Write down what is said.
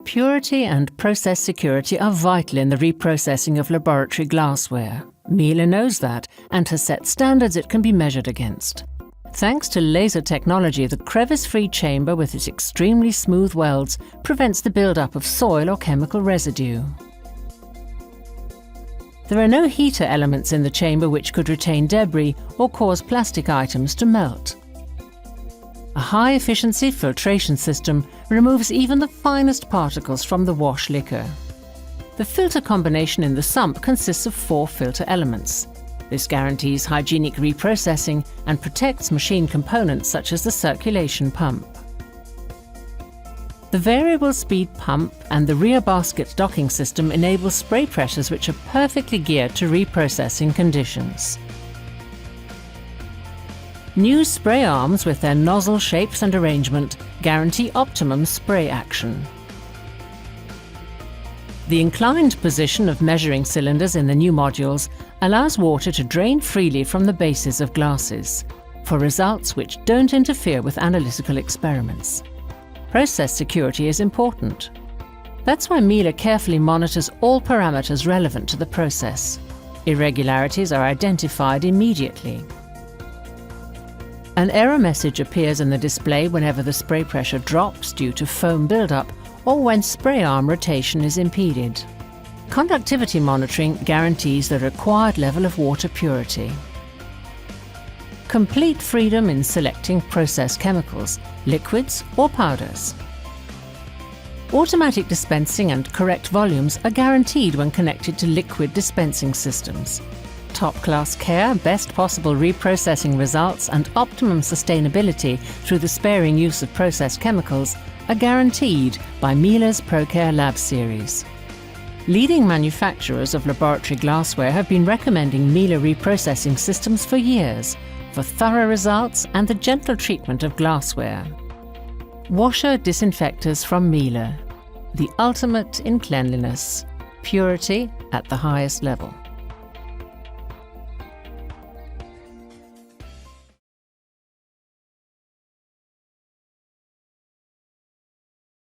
Purity and process security are vital in the reprocessing of laboratory glassware. Miele knows that and has set standards it can be measured against. Thanks to laser technology, the crevice-free chamber with its extremely smooth welds prevents the build-up of soil or chemical residue. There are no heater elements in the chamber which could retain debris or cause plastic items to melt. A high-efficiency filtration system removes even the finest particles from the wash liquor. The filter combination in the sump consists of 4 filter elements. This guarantees hygienic reprocessing and protects machine components such as the circulation pump. The variable speed pump and the rear basket docking system enable spray pressures which are perfectly geared to reprocessing conditions. New spray arms with their nozzle shapes and arrangement guarantee optimum spray action. The inclined position of measuring cylinders in the new modules allows water to drain freely from the bases of glasses, for results which don't interfere with analytical experiments. Process security is important. That's why Miele carefully monitors all parameters relevant to the process. Irregularities are identified immediately. An error message appears in the display whenever the spray pressure drops due to foam buildup or when spray arm rotation is impeded. Conductivity monitoring guarantees the required level of water purity. Complete freedom in selecting process chemicals, liquids or powders. Automatic dispensing and correct volumes are guaranteed when connected to liquid dispensing systems. Top-class care, best possible reprocessing results and optimum sustainability through the sparing use of processed chemicals are guaranteed by Miele's ProCare Lab series. Leading manufacturers of laboratory glassware have been recommending Miele reprocessing systems for years for thorough results and the gentle treatment of glassware. Washer disinfectors from Miele, the ultimate in cleanliness, purity at the highest level.